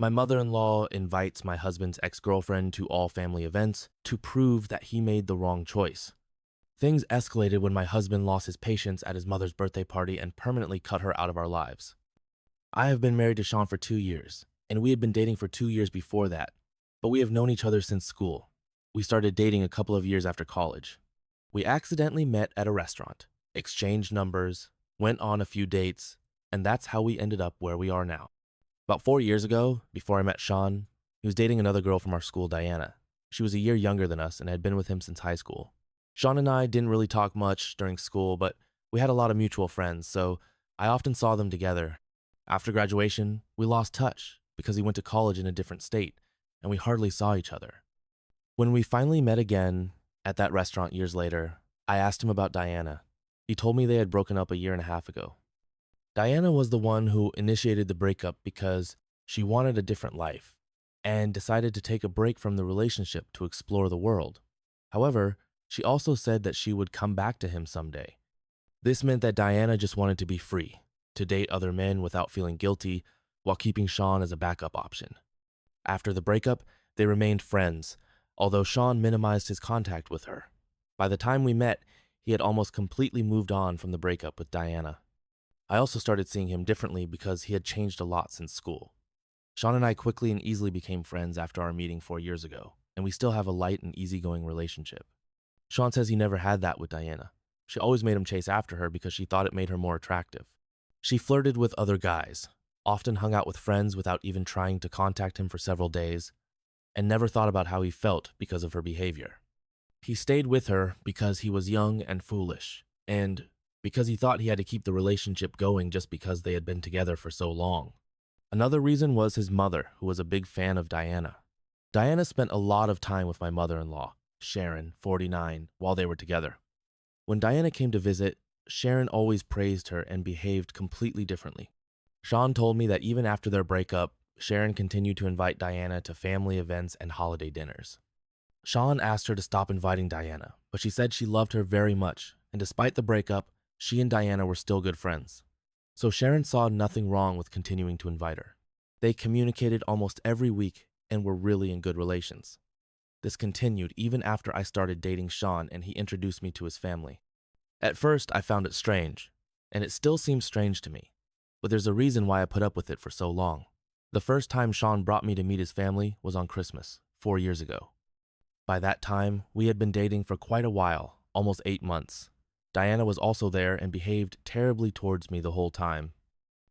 My mother-in-law invites my husband's ex-girlfriend to all family events to prove that he made the wrong choice. Things escalated when my husband lost his patience at his mother's birthday party and permanently cut her out of our lives. I have been married to Sean for 2 years, and we had been dating for 2 years before that, but we have known each other since school. We started dating a couple of years after college. We accidentally met at a restaurant, exchanged numbers, went on a few dates, and that's how we ended up where we are now. About 4 years ago, before I met Sean, he was dating another girl from our school, Diana. She was a year younger than us and had been with him since high school. Sean and I didn't really talk much during school, but we had a lot of mutual friends, so I often saw them together. After graduation, we lost touch because he went to college in a different state, and we hardly saw each other. When we finally met again at that restaurant years later, I asked him about Diana. He told me they had broken up a year and a half ago. Diana was the one who initiated the breakup because she wanted a different life and decided to take a break from the relationship to explore the world. However, she also said that she would come back to him someday. This meant that Diana just wanted to be free, to date other men without feeling guilty, while keeping Sean as a backup option. After the breakup, they remained friends, although Sean minimized his contact with her. By the time we met, he had almost completely moved on from the breakup with Diana. I also started seeing him differently because he had changed a lot since school. Sean and I quickly and easily became friends after our meeting 4 years ago, and we still have a light and easygoing relationship. Sean says he never had that with Diana. She always made him chase after her because she thought it made her more attractive. She flirted with other guys, often hung out with friends without even trying to contact him for several days, and never thought about how he felt because of her behavior. He stayed with her because he was young and foolish, and because he thought he had to keep the relationship going just because they had been together for so long. Another reason was his mother, who was a big fan of Diana. Diana spent a lot of time with my mother-in-law, Sharon, 49, while they were together. When Diana came to visit, Sharon always praised her and behaved completely differently. Sean told me that even after their breakup, Sharon continued to invite Diana to family events and holiday dinners. Sean asked her to stop inviting Diana, but she said she loved her very much, and despite the breakup, she and Diana were still good friends. So Sharon saw nothing wrong with continuing to invite her. They communicated almost every week and were really in good relations. This continued even after I started dating Sean and he introduced me to his family. At first, I found it strange, and it still seems strange to me, but there's a reason why I put up with it for so long. The first time Sean brought me to meet his family was on Christmas, 4 years ago. By that time, we had been dating for quite a while, almost 8 months. Diana was also there and behaved terribly towards me the whole time.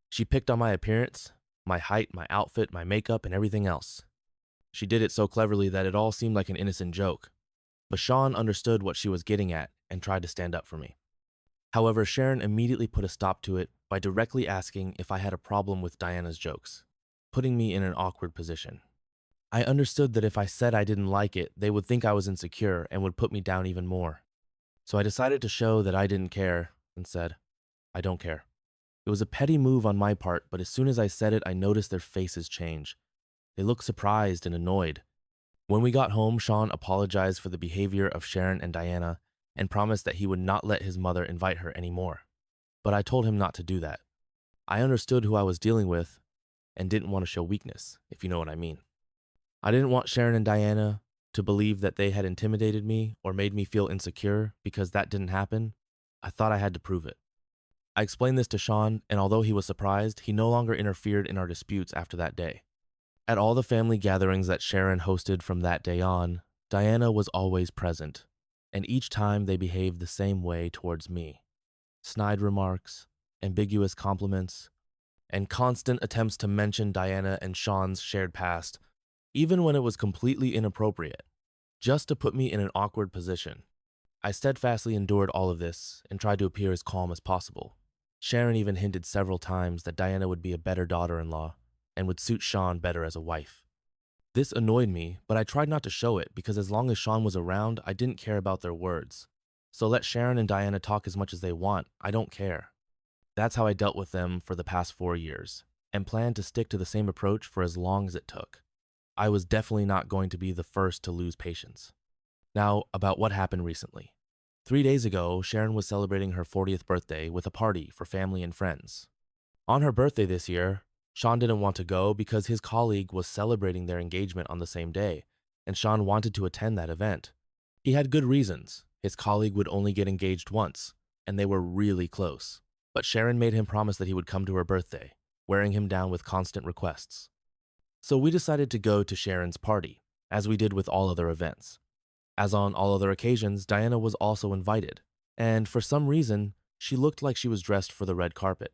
She picked on my appearance, my height, my outfit, my makeup, and everything else. She did it so cleverly that it all seemed like an innocent joke. But Sean understood what she was getting at and tried to stand up for me. However, Sharon immediately put a stop to it by directly asking if I had a problem with Diana's jokes, putting me in an awkward position. I understood that if I said I didn't like it, they would think I was insecure and would put me down even more. So I decided to show that I didn't care and said, I don't care. It was a petty move on my part, but as soon as I said it, I noticed their faces change. They looked surprised and annoyed. When we got home, Sean apologized for the behavior of Sharon and Diana and promised that he would not let his mother invite her anymore. But I told him not to do that. I understood who I was dealing with and didn't want to show weakness, if you know what I mean. I didn't want Sharon and Diana to believe that they had intimidated me or made me feel insecure because that didn't happen. I thought I had to prove it. I explained this to Sean, and although he was surprised, he no longer interfered in our disputes after that day. At all the family gatherings that Sharon hosted from that day on, Diana was always present, and each time they behaved the same way towards me. Snide remarks, ambiguous compliments, and constant attempts to mention Diana and Sean's shared past, even when it was completely inappropriate, just to put me in an awkward position. I steadfastly endured all of this and tried to appear as calm as possible. Sharon even hinted several times that Diana would be a better daughter-in-law and would suit Sean better as a wife. This annoyed me, but I tried not to show it because as long as Sean was around, I didn't care about their words. So let Sharon and Diana talk as much as they want, I don't care. That's how I dealt with them for the past 4 years, and planned to stick to the same approach for as long as it took. I was definitely not going to be the first to lose patience. Now, about what happened recently. 3 days ago, Sharon was celebrating her 40th birthday with a party for family and friends. On her birthday this year, Sean didn't want to go because his colleague was celebrating their engagement on the same day, and Sean wanted to attend that event. He had good reasons. His colleague would only get engaged once, and they were really close. But Sharon made him promise that he would come to her birthday, wearing him down with constant requests. So we decided to go to Sharon's party, as we did with all other events. As on all other occasions, Diana was also invited, and for some reason, she looked like she was dressed for the red carpet.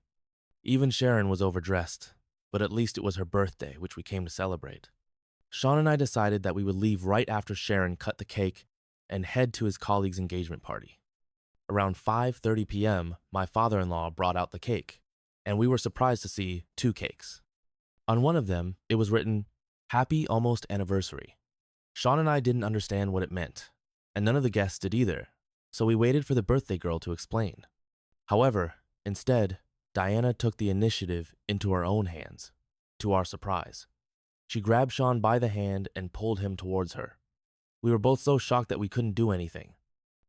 Even Sharon was overdressed, but at least it was her birthday, which we came to celebrate. Sean and I decided that we would leave right after Sharon cut the cake and head to his colleague's engagement party. Around 5:30 p.m., my father-in-law brought out the cake, and we were surprised to see 2 cakes. On one of them, it was written, "Happy Almost Anniversary." Sean and I didn't understand what it meant, and none of the guests did either, so we waited for the birthday girl to explain. However, instead, Diana took the initiative into her own hands, to our surprise. She grabbed Sean by the hand and pulled him towards her. We were both so shocked that we couldn't do anything.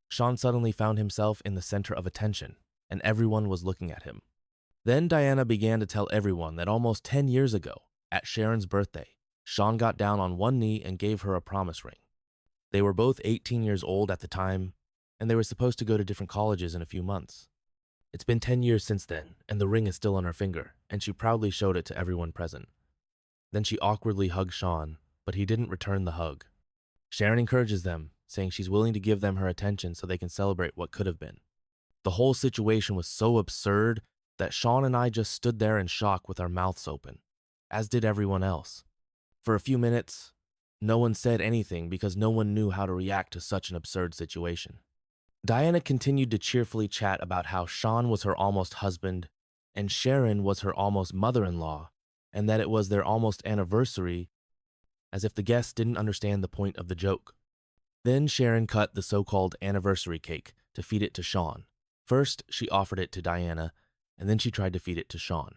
Sean suddenly found himself in the center of attention, and everyone was looking at him. Then Diana began to tell everyone that almost 10 years ago, at Sharon's birthday, Sean got down on one knee and gave her a promise ring. They were both 18 years old at the time, and they were supposed to go to different colleges in a few months. It's been 10 years since then, and the ring is still on her finger, and she proudly showed it to everyone present. Then she awkwardly hugged Sean, but he didn't return the hug. Sharon encourages them, saying she's willing to give them her attention so they can celebrate what could have been. The whole situation was so absurd that Sean and I just stood there in shock with our mouths open, as did everyone else. For a few minutes, no one said anything because no one knew how to react to such an absurd situation. Diana continued to cheerfully chat about how Sean was her almost husband and Sharon was her almost mother-in-law, and that it was their almost anniversary, as if the guests didn't understand the point of the joke. Then Sharon cut the so-called anniversary cake to feed it to Sean. First, she offered it to Diana, and then she tried to feed it to Sean.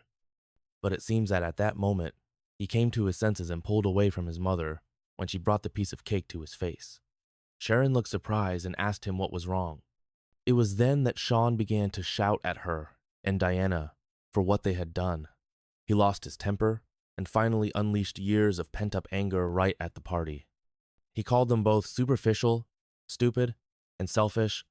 But it seems that at that moment, he came to his senses and pulled away from his mother when she brought the piece of cake to his face. Sharon looked surprised and asked him what was wrong. It was then that Sean began to shout at her and Diana for what they had done. He lost his temper and finally unleashed years of pent-up anger right at the party. He called them both superficial, stupid, and selfish,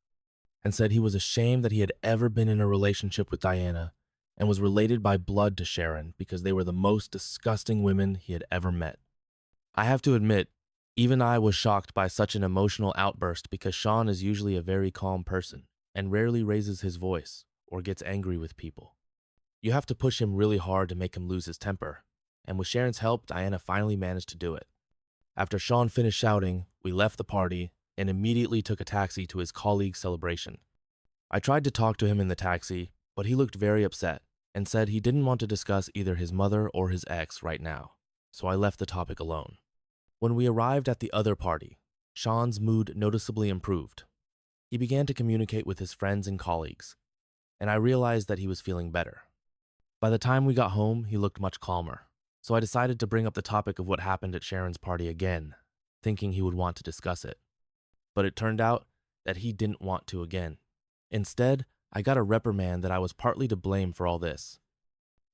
and said he was ashamed that he had ever been in a relationship with Diana and was related by blood to Sharon because they were the most disgusting women he had ever met. I have to admit, even I was shocked by such an emotional outburst because Sean is usually a very calm person and rarely raises his voice or gets angry with people. You have to push him really hard to make him lose his temper, and with Sharon's help, Diana finally managed to do it. After Sean finished shouting, we left the party and immediately took a taxi to his colleague's celebration. I tried to talk to him in the taxi, but he looked very upset and said he didn't want to discuss either his mother or his ex right now, so I left the topic alone. When we arrived at the other party, Sean's mood noticeably improved. He began to communicate with his friends and colleagues, and I realized that he was feeling better. By the time we got home, he looked much calmer, so I decided to bring up the topic of what happened at Sharon's party again, thinking he would want to discuss it. But it turned out that he didn't want to again. Instead, I got a reprimand that I was partly to blame for all this.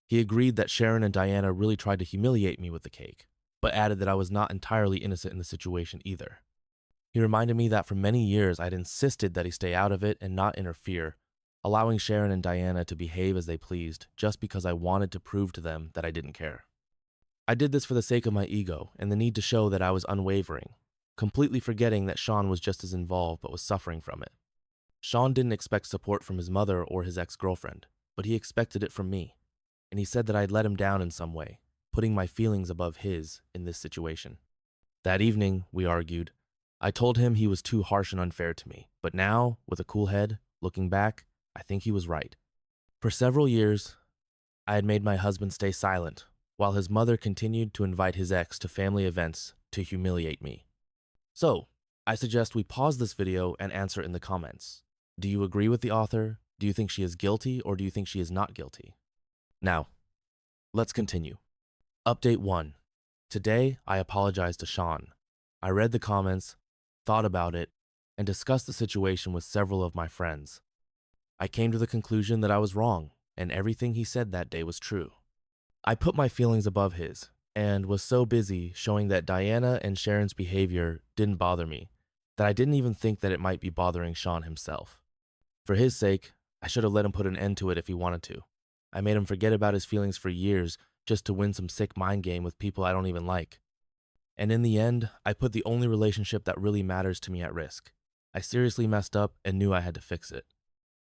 He agreed that Sharon and Diana really tried to humiliate me with the cake, but added that I was not entirely innocent in the situation either. He reminded me that for many years I'd insisted that he stay out of it and not interfere, allowing Sharon and Diana to behave as they pleased just because I wanted to prove to them that I didn't care. I did this for the sake of my ego and the need to show that I was unwavering, completely forgetting that Sean was just as involved but was suffering from it. Sean didn't expect support from his mother or his ex-girlfriend, but he expected it from me, and he said that I'd let him down in some way, putting my feelings above his in this situation. That evening, we argued. I told him he was too harsh and unfair to me, but now, with a cool head, looking back, I think he was right. For several years, I had made my husband stay silent, while his mother continued to invite his ex to family events to humiliate me. So, I suggest we pause this video and answer in the comments. Do you agree with the author? Do you think she is guilty, or do you think she is not guilty? Now, let's continue. Update 1. Today, I apologize to Sean. I read the comments, thought about it, and discussed the situation with several of my friends. I came to the conclusion that I was wrong, and everything he said that day was true. I put my feelings above his and was so busy showing that Diana and Sharon's behavior didn't bother me that I didn't even think that it might be bothering Sean himself. For his sake, I should have let him put an end to it if he wanted to. I made him forget about his feelings for years just to win some sick mind game with people I don't even like. And in the end, I put the only relationship that really matters to me at risk. I seriously messed up and knew I had to fix it.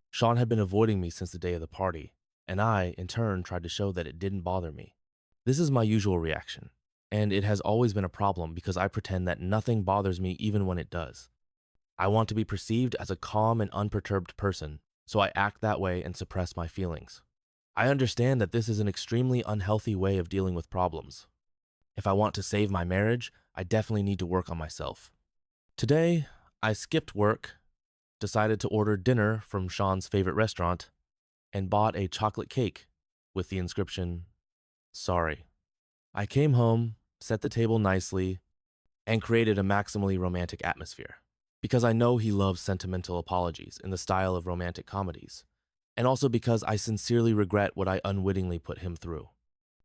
Sean had been avoiding me since the day of the party, and I, in turn, tried to show that it didn't bother me. This is my usual reaction, and it has always been a problem because I pretend that nothing bothers me even when it does. I want to be perceived as a calm and unperturbed person, so I act that way and suppress my feelings. I understand that this is an extremely unhealthy way of dealing with problems. If I want to save my marriage, I definitely need to work on myself. Today, I skipped work, decided to order dinner from Sean's favorite restaurant, and bought a chocolate cake with the inscription, "Sorry." I came home, set the table nicely, and created a maximally romantic atmosphere, because I know he loves sentimental apologies in the style of romantic comedies, and also because I sincerely regret what I unwittingly put him through.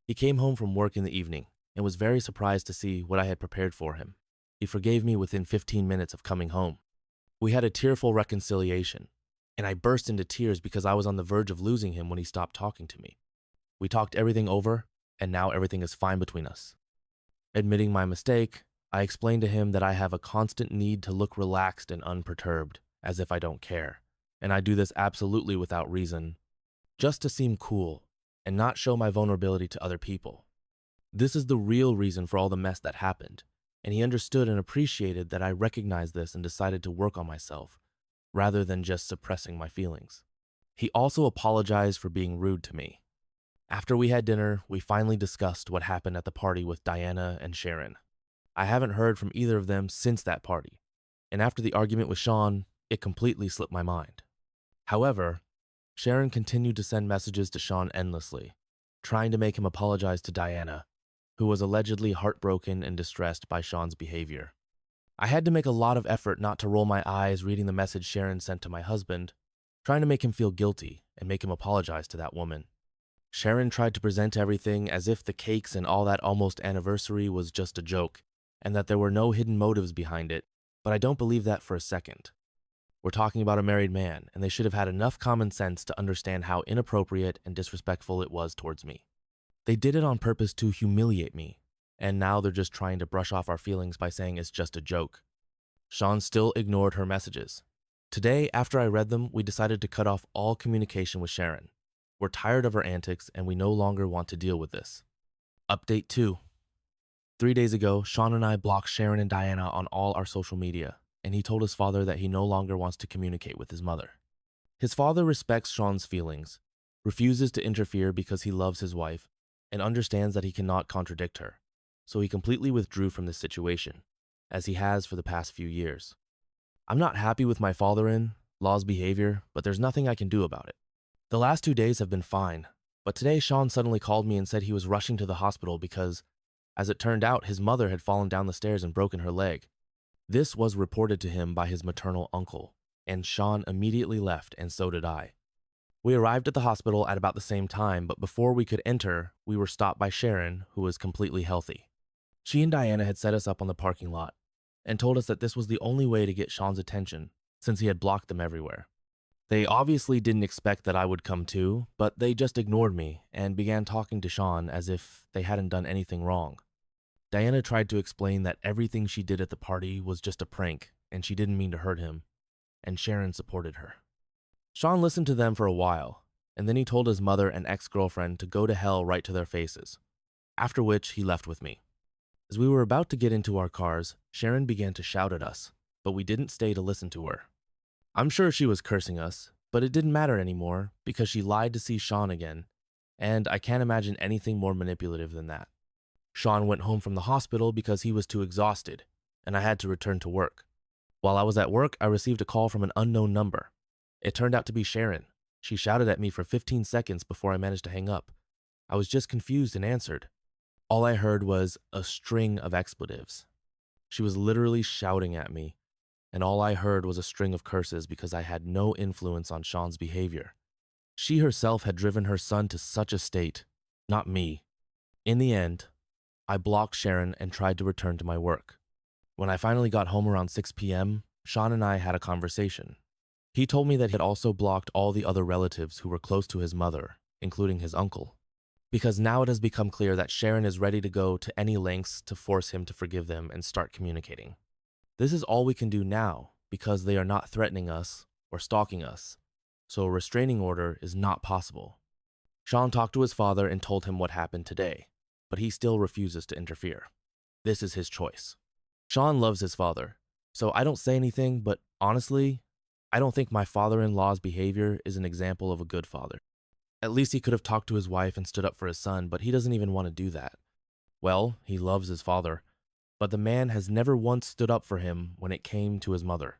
He came home from work in the evening and was very surprised to see what I had prepared for him. He forgave me within 15 minutes of coming home. We had a tearful reconciliation, and I burst into tears because I was on the verge of losing him when he stopped talking to me. We talked everything over, and now everything is fine between us. Admitting my mistake, I explained to him that I have a constant need to look relaxed and unperturbed, as if I don't care, and I do this absolutely without reason, just to seem cool and not show my vulnerability to other people. This is the real reason for all the mess that happened, and he understood and appreciated that I recognized this and decided to work on myself, rather than just suppressing my feelings. He also apologized for being rude to me. After we had dinner, we finally discussed what happened at the party with Diana and Sharon. I haven't heard from either of them since that party, and after the argument with Sean, it completely slipped my mind. However, Sharon continued to send messages to Sean endlessly, trying to make him apologize to Diana, who was allegedly heartbroken and distressed by Sean's behavior. I had to make a lot of effort not to roll my eyes reading the message Sharon sent to my husband, trying to make him feel guilty and make him apologize to that woman. Sharon tried to present everything as if the cakes and all that almost anniversary was just a joke, and that there were no hidden motives behind it, but I don't believe that for a second. We're talking about a married man, and they should have had enough common sense to understand how inappropriate and disrespectful it was towards me. They did it on purpose to humiliate me, and now they're just trying to brush off our feelings by saying it's just a joke. Sean still ignored her messages. Today, after I read them, we decided to cut off all communication with Sharon. We're tired of her antics, and we no longer want to deal with this. Update 2. 3 days ago, Sean and I blocked Sharon and Diana on all our social media, and he told his father that he no longer wants to communicate with his mother. His father respects Sean's feelings, refuses to interfere because he loves his wife, and understands that he cannot contradict her, so he completely withdrew from this situation, as he has for the past few years. I'm not happy with my father-in-law's behavior, but there's nothing I can do about it. The last 2 days have been fine, but today Sean suddenly called me and said he was rushing to the hospital because, as it turned out, his mother had fallen down the stairs and broken her leg. This was reported to him by his maternal uncle, and Sean immediately left, and so did I. We arrived at the hospital at about the same time, but before we could enter, we were stopped by Sharon, who was completely healthy. She and Diana had set us up on the parking lot, and told us that this was the only way to get Sean's attention, since he had blocked them everywhere. They obviously didn't expect that I would come too, but they just ignored me and began talking to Sean as if they hadn't done anything wrong. Diana tried to explain that everything she did at the party was just a prank and she didn't mean to hurt him, and Sharon supported her. Sean listened to them for a while, and then he told his mother and ex-girlfriend to go to hell right to their faces, after which he left with me. As we were about to get into our cars, Sharon began to shout at us, but we didn't stay to listen to her. I'm sure she was cursing us, but it didn't matter anymore because she lied to see Sean again, and I can't imagine anything more manipulative than that. Sean went home from the hospital because he was too exhausted, and I had to return to work. While I was at work, I received a call from an unknown number. It turned out to be Sharon. She shouted at me for 15 seconds before I managed to hang up. I was just confused and answered. All I heard was a string of expletives. She was literally shouting at me, and all I heard was a string of curses because I had no influence on Sean's behavior. She herself had driven her son to such a state, not me. In the end, I blocked Sharon and tried to return to my work. When I finally got home around 6 p.m., Sean and I had a conversation. He told me that he had also blocked all the other relatives who were close to his mother, including his uncle, because now it has become clear that Sharon is ready to go to any lengths to force him to forgive them and start communicating. This is all we can do now because they are not threatening us or stalking us, so a restraining order is not possible. Sean talked to his father and told him what happened today, but he still refuses to interfere. This is his choice. Sean loves his father, so I don't say anything, but honestly, I don't think my father-in-law's behavior is an example of a good father. At least he could have talked to his wife and stood up for his son, but he doesn't even want to do that. Well, he loves his father, but the man has never once stood up for him when it came to his mother.